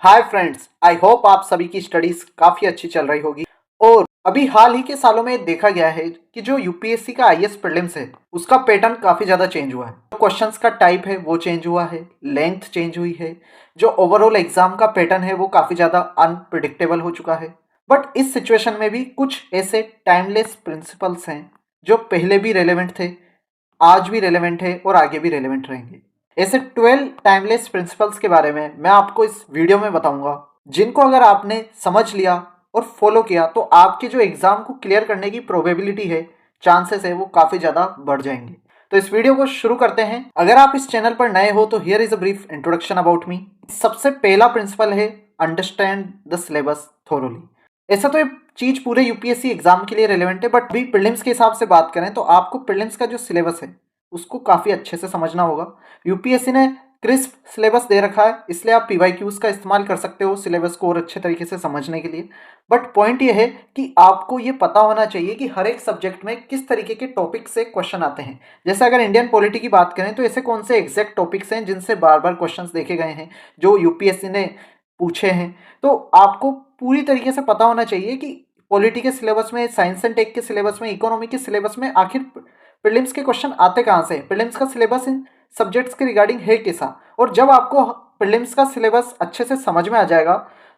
Hi friends, I hope आप सभी की स्टडीज काफ़ी अच्छी चल रही होगी। और अभी हाल ही के सालों में देखा गया है कि जो यूपीएससी का आईएएस प्रीलिम्स है उसका पैटर्न काफ़ी ज़्यादा चेंज हुआ है। जो क्वेश्चंस का टाइप है वो चेंज हुआ है, लेंथ चेंज हुई है, जो ओवरऑल एग्जाम का पैटर्न है वो काफ़ी ज़्यादा अनप्रिडिक्टेबल हो चुका है। बट इस सिचुएशन में भी कुछ ऐसे टाइमलेस प्रिंसिपल्स हैं जो पहले भी रेलेवेंट थे, आज भी रेलेवेंट है और आगे भी रेलेवेंट रहेंगे। ऐसे 12 टाइमलेस प्रिंसिपल्स के बारे में मैं आपको इस वीडियो में बताऊंगा, जिनको अगर आपने समझ लिया और फॉलो किया तो आपके जो एग्जाम को क्लियर करने की प्रोबेबिलिटी है, चांसेस है, वो काफ़ी ज़्यादा बढ़ जाएंगे। तो इस वीडियो को शुरू करते हैं। अगर आप इस चैनल पर नए हो तो here is a brief introduction about me. सबसे पहला प्रिंसिपल है अंडरस्टैंड द सिलेबस थोरोली। ऐसा तो ये चीज़ पूरे यूपीएससी एग्जाम के लिए रिलेवेंट है, बट भी प्रीलिम्स के हिसाब से बात करें तो आपको प्रीलिम्स का जो सिलेबस है उसको काफ़ी अच्छे से समझना होगा। यूपीएससी ने क्रिस्प सिलेबस दे रखा है, इसलिए आप पीवाईक्यूज का इस्तेमाल कर सकते हो सिलेबस को और अच्छे तरीके से समझने के लिए। बट पॉइंट ये है कि आपको ये पता होना चाहिए कि हर एक सब्जेक्ट में किस तरीके के टॉपिक से क्वेश्चन आते हैं। जैसे अगर इंडियन पॉलिटी की बात करें तो ऐसे कौन से एग्जैक्ट टॉपिक्स हैं जिनसे बार बार क्वेश्चन देखे गए हैं, जो यूपीएससी ने पूछे हैं। तो आपको पूरी तरीके से पता होना चाहिए कि पॉलिटी के सिलेबस में, साइंस एंड टेक के सिलेबस में, इकोनॉमी के सिलेबस में आखिर प्रीलिम्स के क्वेश्चन आते कहाँ से। प्रीलिम्स का सिलेबस इन सब्जेक्ट्स के रिगार्डिंग है कैसा। और जब आपको प्रीलिम्स का सिलेबस अच्छे से समझ में आ जाएगा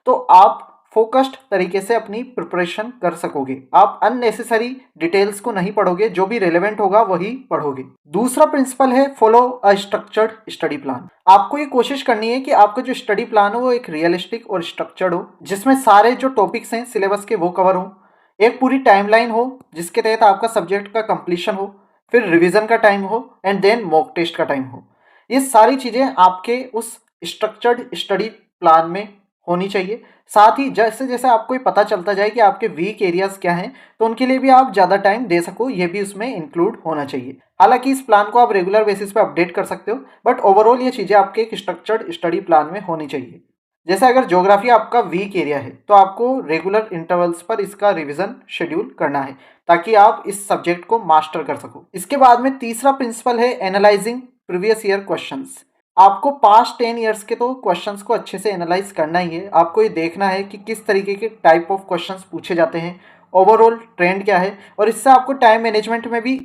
तो आप फोकस्ड तरीके से अपनी प्रिपरेशन कर सकोगे। आप अननेसेसरी डिटेल्स को नहीं पढ़ोगे, जो भी रिलेवेंट होगा वही पढ़ोगे। दूसरा प्रिंसिपल है follow a structured study plan. आपको ये कोशिश करनी है कि आपका जो स्टडी प्लान हो वो एक रियलिस्टिक और स्ट्रक्चर्ड हो, जिसमें सारे जो टॉपिक्स हैं सिलेबस के वो कवर हो। एक पूरी टाइमलाइन हो जिसके तहत आपका सब्जेक्ट का कंप्लीशन हो, फिर रिवीजन का टाइम हो एंड देन मॉक टेस्ट का टाइम हो। ये सारी चीज़ें आपके उस स्ट्रक्चर्ड स्टडी प्लान में होनी चाहिए। साथ ही जैसे जैसे आपको ये पता चलता जाए कि आपके वीक एरियाज क्या हैं, तो उनके लिए भी आप ज़्यादा टाइम दे सको, ये भी उसमें इंक्लूड होना चाहिए। हालांकि इस प्लान को आप रेगुलर बेसिस पे अपडेट कर सकते हो, बट ओवरऑल ये चीज़ें आपके एक स्ट्रक्चर्ड स्टडी प्लान में होनी चाहिए। जैसे अगर ज्योग्राफी आपका वीक एरिया है तो आपको रेगुलर इंटरवल्स पर इसका रिवीजन शेड्यूल करना है, ताकि आप इस सब्जेक्ट को मास्टर कर सको। इसके बाद में तीसरा प्रिंसिपल है एनालाइजिंग प्रीवियस ईयर क्वेश्चंस। आपको पास्ट 10 ईयर्स के तो क्वेश्चंस को अच्छे से एनालाइज करना ही है। आपको ये देखना है कि किस तरीके के टाइप ऑफ क्वेश्चंस पूछे जाते हैं, ओवरऑल ट्रेंड क्या है। और इससे आपको टाइम मैनेजमेंट में भी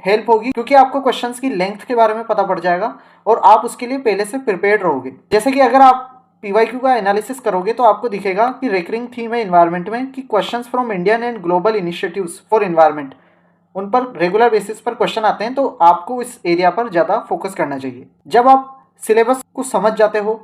हेल्प होगी, क्योंकि आपको क्वेश्चंस की लेंथ के बारे में पता पड़ जाएगा और आप उसके लिए पहले से प्रिपेयर्ड रहोगे। जैसे कि अगर आप पीवाईक्यू का एनालिसिस करोगे तो आपको दिखेगा कि रिकरिंग थीम है इन्वायरमेंट में कि questions from Indian and global initiatives for environment, उन पर रेगुलर बेसिस पर क्वेश्चन आते हैं। तो आपको इस एरिया पर ज़्यादा फोकस करना चाहिए। जब आप सिलेबस को समझ जाते हो,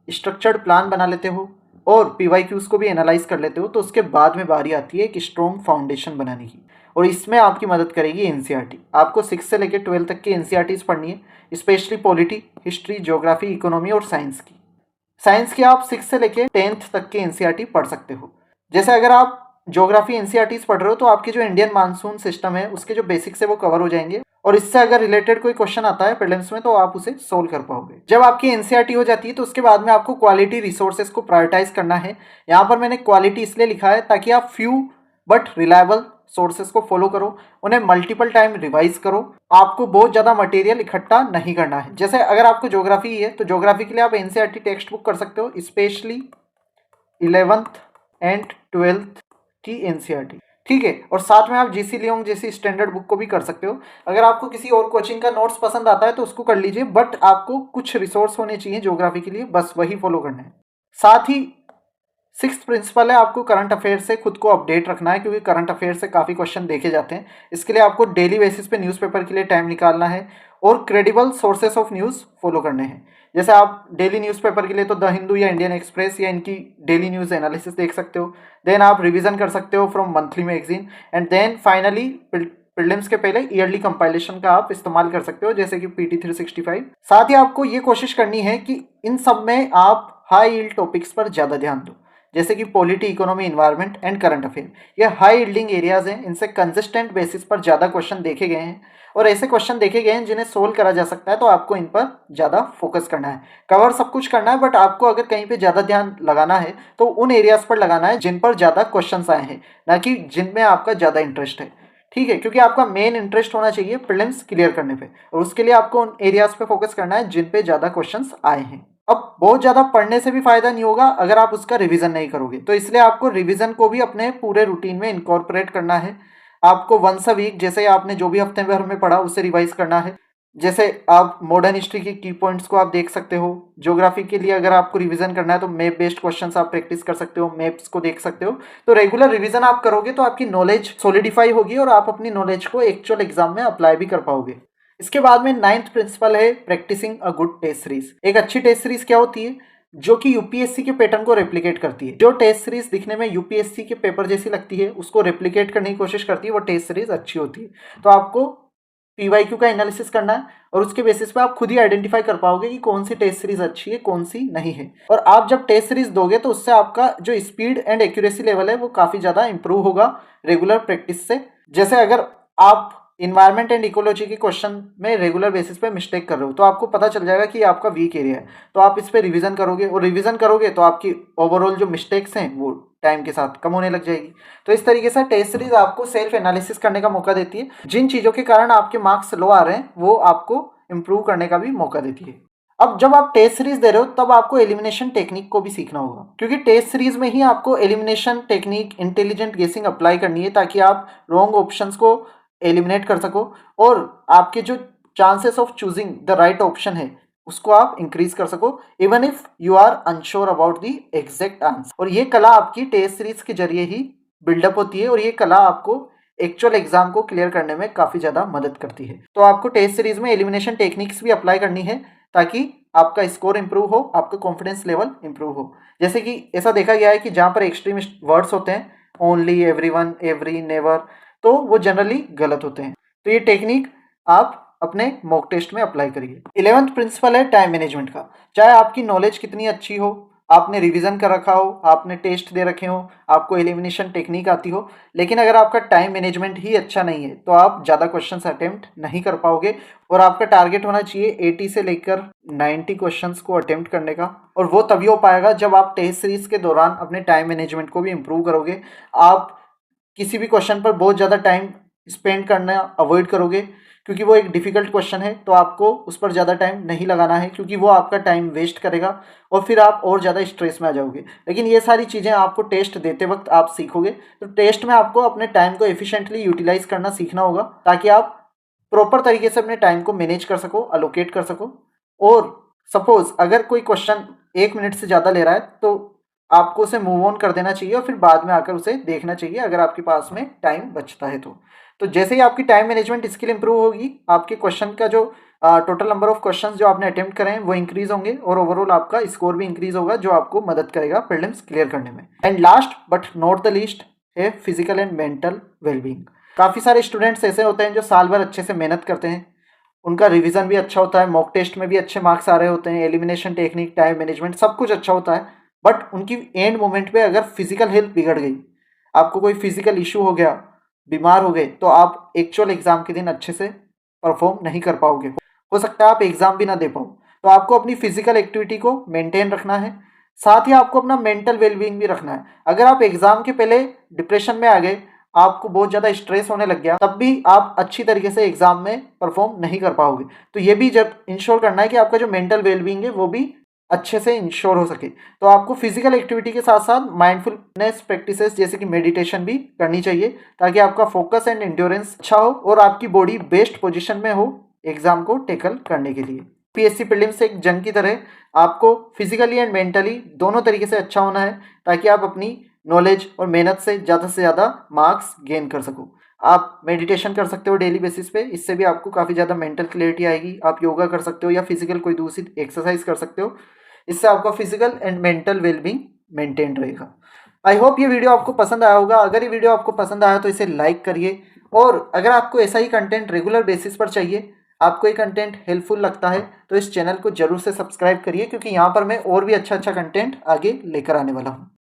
स्ट्रक्चर्ड प्लान बना लेते हो और पीवाईक्यूज को भी एनालाइज कर लेते हो, तो उसके बाद में बारी आती है एक स्ट्रॉन्ग फाउंडेशन बनाने की। और इसमें आपकी मदद करेगी एनसीईआरटी। आपको 6 से लेकर 12 तक की एनसीईआरटीज पढ़नी है, specially polity, history, geography, economy और साइंस की। साइंस की आप 6 से लेके 10th तक की एनसीईआरटी पढ़ सकते हो। जैसे अगर आप ज्योग्राफी एनसीईआरटीज पढ़ रहे हो तो आपकी जो इंडियन मानसून सिस्टम है उसके जो बेसिक्स है वो कवर हो जाएंगे, और इससे अगर रिलेटेड कोई क्वेश्चन आता है प्रीलिम्स में तो आप उसे सोल्व कर पाओगे। जब आपकी एनसीईआरटी हो जाती है तो उसके बाद में आपको क्वालिटी रिसोर्सेज को प्रायोरिटाइज करना है। यहाँ पर मैंने क्वालिटी इसलिए लिखा है ताकि आप फ्यू बट रिलायबल सोर्सेज को फॉलो करो, उन्हें मल्टीपल टाइम रिवाइज करो। आपको बहुत ज़्यादा मटेरियल इकट्ठा नहीं करना है। जैसे अगर आपको ज्योग्राफी है तो ज्योग्राफी के लिए आप एनसीईआरटी टेक्स्ट बुक कर सकते हो, स्पेशली 11th एंड 12th की एनसीईआरटी, ठीक है। और साथ में आप जीसी लियोंग जैसी स्टैंडर्ड बुक को भी कर सकते हो। अगर आपको किसी और कोचिंग का नोट्स पसंद आता है तो उसको कर लीजिए, बट आपको कुछ रिसोर्स होने चाहिए ज्योग्राफी के लिए, बस वही फॉलो करना है। साथ ही 6th प्रिंसिपल है आपको करंट अफेयर से खुद को अपडेट रखना है, क्योंकि करंट अफेयर से काफ़ी क्वेश्चन देखे जाते हैं। इसके लिए आपको डेली बेसिस पे न्यूज़पेपर के लिए टाइम निकालना है और credible sources of news follow करने हैं। जैसे आप डेली न्यूज़पेपर के लिए तो द हिंदू या इंडियन एक्सप्रेस या इनकी डेली न्यूज़ एनालिसिस देख सकते हो। देन आप रिवीजन कर सकते हो from monthly magazine, and then finally prelims के पहले ईयरली कंपाइलेशन का आप इस्तेमाल कर सकते हो, जैसे कि पीटी 365। साथ ही आपको ये कोशिश करनी है कि इन सब में आप हाई यील्ड टॉपिक्स पर ज़्यादा ध्यान दो, जैसे कि polity, economy, environment and current affair. ये हाई यील्डिंग एरियाज हैं, इनसे कंसिस्टेंट बेसिस पर ज़्यादा क्वेश्चन देखे गए हैं और ऐसे क्वेश्चन देखे गए हैं जिन्हें सोल्व करा जा सकता है। तो आपको इन पर ज़्यादा फोकस करना है। कवर सब कुछ करना है, बट आपको अगर कहीं पे ज़्यादा ध्यान लगाना है तो उन एरियाज पर लगाना है जिन पर ज़्यादा क्वेश्चन आए हैं, ना कि जिनमें आपका ज़्यादा इंटरेस्ट है, ठीक है। क्योंकि आपका मेन इंटरेस्ट होना चाहिए प्रीलिम्स क्लियर करने पे, और उसके लिए आपको उन एरियाज पे फोकस करना है जिन पे ज़्यादा क्वेश्चंस आए हैं। अब बहुत ज़्यादा पढ़ने से भी फ़ायदा नहीं होगा अगर आप उसका रिवीजन नहीं करोगे, तो इसलिए आपको रिवीजन को भी अपने पूरे रूटीन में इनकॉर्पोरेट करना है। आपको वंस अ वीक, जैसे आपने जो भी हफ्ते भर में पढ़ा उसे रिवाइज करना है। जैसे आप मॉडर्न हिस्ट्री के की पॉइंट्स को आप देख सकते हो। ज्योग्राफी के लिए अगर आपको रिवीजन करना है तो मैप बेस्ड क्वेश्चंस आप प्रैक्टिस कर सकते हो, मैप्स को देख सकते हो। तो रेगुलर रिवीजन आप करोगे तो आपकी नॉलेज सॉलिडिफाई होगी और आप अपनी नॉलेज को एक्चुअल एग्जाम में अप्लाई भी कर पाओगे। इसके बाद में 9th प्रिंसिपल है practicing a good test series. एक अच्छी टेस्ट सीरीज क्या होती है? जो कि यूपीएससी के पैटर्न को रेप्लिकेट करती है। जो टेस्ट सीरीज दिखने में यूपीएससी के पेपर जैसी लगती है उसको रेप्लिकेट करने की कोशिश करती है, वो टेस्ट सीरीज अच्छी होती है। तो आपको पीवाईक्यू का एनालिसिस करना है और उसके बेसिस पे आप खुद ही आइडेंटिफाई कर पाओगे कि कौन सी टेस्ट सीरीज अच्छी है, कौन सी नहीं है। और आप जब टेस्ट सीरीज दोगे तो उससे आपका जो स्पीड एंड एक्यूरेसी लेवल है वो काफी ज्यादा इंप्रूव होगा रेगुलर प्रैक्टिस से। जैसे अगर आप इन्वायरमेंट एंड इकोलॉजी के क्वेश्चन में रेगुलर बेसिस पे मिस्टेक कर रहे हो तो आपको पता चल जाएगा कि ये आपका वीक एरिया है, तो आप इस पे रिवीजन करोगे और रिवीजन करोगे तो आपकी ओवरऑल जो मिस्टेक्स हैं वो टाइम के साथ कम होने लग जाएगी। तो इस तरीके से टेस्ट सीरीज आपको सेल्फ एनालिसिस करने का मौका देती है। जिन चीज़ों के कारण आपके मार्क्स लो आ रहे हैं वो आपको इम्प्रूव करने का भी मौका देती है। अब जब आप टेस्ट सीरीज दे रहे हो तब आपको एलिमिनेशन टेक्निक को भी सीखना होगा, क्योंकि टेस्ट सीरीज में ही आपको एलिमिनेशन टेक्निक, इंटेलिजेंट गेसिंग अप्लाई करनी है ताकि आप रॉन्ग ऑप्शंस को एलिमिनेट कर सको और आपके जो chances of choosing the right option है उसको आप इंक्रीज कर सको, even if you are unsure about the exact answer. और ये कला आपकी टेस्ट सीरीज के जरिए ही बिल्डअप होती है और ये कला आपको एक्चुअल एग्जाम को क्लियर करने में काफी ज्यादा मदद करती है। तो आपको टेस्ट सीरीज में एलिमिनेशन टेक्निक्स भी अप्लाई करनी है ताकि आपका स्कोर इंप्रूव हो, आपका कॉन्फिडेंस लेवल इंप्रूव हो। जैसे कि ऐसा देखा गया है कि जहां पर एक्सट्रीम वर्ड्स होते हैं, ओनली, एवरीवन, एवरी, नेवर, तो वो जनरली गलत होते हैं। तो ये टेक्निक आप अपने मॉक टेस्ट में अप्लाई करिए। 11th प्रिंसिपल है टाइम मैनेजमेंट का। चाहे आपकी नॉलेज कितनी अच्छी हो, आपने रिवीजन कर रखा हो, आपने टेस्ट दे रखे हो, आपको एलिमिनेशन टेक्निक आती हो, लेकिन अगर आपका टाइम मैनेजमेंट ही अच्छा नहीं है तो आप ज़्यादा क्वेश्चंस अटेम्प्ट नहीं कर पाओगे। और आपका टारगेट होना चाहिए 80 से लेकर 90 क्वेश्चंस को अटेम्प्ट करने का, और वो तभी हो पाएगा जब आप टेस्ट सीरीज के दौरान अपने टाइम मैनेजमेंट को भी इम्प्रूव करोगे। आप किसी भी क्वेश्चन पर बहुत ज़्यादा टाइम स्पेंड करना अवॉइड करोगे, क्योंकि वो एक डिफ़िकल्ट क्वेश्चन है तो आपको उस पर ज़्यादा टाइम नहीं लगाना है, क्योंकि वो आपका टाइम वेस्ट करेगा और फिर आप और ज़्यादा स्ट्रेस में आ जाओगे। लेकिन ये सारी चीज़ें आपको टेस्ट देते वक्त आप सीखोगे। तो टेस्ट में आपको अपने टाइम को एफिशिएंटली यूटिलाइज करना सीखना होगा ताकि आप प्रॉपर तरीके से अपने टाइम को मैनेज कर सको, अलोकेट कर सको। और सपोज अगर कोई क्वेश्चन 1 मिनट से ज़्यादा ले रहा है तो आपको उसे मूव ऑन कर देना चाहिए और फिर बाद में आकर उसे देखना चाहिए अगर आपके पास में टाइम बचता है तो जैसे ही आपकी टाइम मैनेजमेंट स्किल इंप्रूव होगी, आपके क्वेश्चन का जो टोटल नंबर ऑफ क्वेश्चंस जो आपने अटेम्प्ट करे हैं वो इंक्रीज होंगे और ओवरऑल आपका स्कोर भी इंक्रीज होगा, जो आपको मदद करेगा प्रीलिम्स क्लियर करने में। And last but not the least है फिजिकल एंड मेंटल वेलबींग। काफ़ी सारे स्टूडेंट्स ऐसे होते हैं जो साल भर अच्छे से मेहनत करते हैं, उनका रिवीजन भी अच्छा होता है, मॉक टेस्ट में भी अच्छे मार्क्स आ रहे होते हैं, एलिमिनेशन टेक्निक, टाइम मैनेजमेंट सब कुछ अच्छा होता है, बट उनकी एंड मोमेंट पे अगर फिजिकल हेल्थ बिगड़ गई, आपको कोई फिजिकल इशू हो गया, बीमार हो गए, तो आप एक्चुअल एग्जाम के दिन अच्छे से परफॉर्म नहीं कर पाओगे। हो सकता है आप एग्जाम भी ना दे पाओ। तो आपको अपनी फिजिकल एक्टिविटी को मेंटेन रखना है, साथ ही आपको अपना मेंटल वेलबींग भी रखना है। अगर आप एग्जाम के पहले डिप्रेशन में आ गए, आपको बहुत ज़्यादा स्ट्रेस होने लग गया, तब भी आप अच्छी तरीके से एग्जाम में परफॉर्म नहीं कर पाओगे। तो ये भी जब इंश्योर करना है कि आपका जो मेंटल वेलबींग है वो भी अच्छे से इंश्योर हो सके। तो आपको फिजिकल एक्टिविटी के साथ साथ माइंडफुलनेस प्रैक्टिसेस जैसे कि मेडिटेशन भी करनी चाहिए ताकि आपका फोकस एंड एंड्योरेंस अच्छा हो और आपकी बॉडी बेस्ट पोजीशन में हो एग्जाम को टैकल करने के लिए। पीएससी प्रीलिम्स एक जंग की तरह आपको फिजिकली एंड मेंटली दोनों तरीके से अच्छा होना है ताकि आप अपनी नॉलेज और मेहनत से ज़्यादा मार्क्स गेन कर सको। आप मेडिटेशन कर सकते हो डेली बेसिस पे, इससे भी आपको काफ़ी ज़्यादा मेंटल क्लियरिटी आएगी। आप योगा कर सकते हो या फिजिकल कोई दूसरी एक्सरसाइज कर सकते हो, इससे आपका physical and mental wellbeing maintain रहेगा। आई होप ये वीडियो आपको पसंद आया होगा। अगर ये वीडियो आपको पसंद आया तो इसे लाइक करिए, और अगर आपको ऐसा ही कंटेंट रेगुलर बेसिस पर चाहिए, आपको ये कंटेंट हेल्पफुल लगता है तो इस चैनल को जरूर से सब्सक्राइब करिए, क्योंकि यहाँ पर मैं और भी अच्छा कंटेंट आगे लेकर आने वाला हूँ।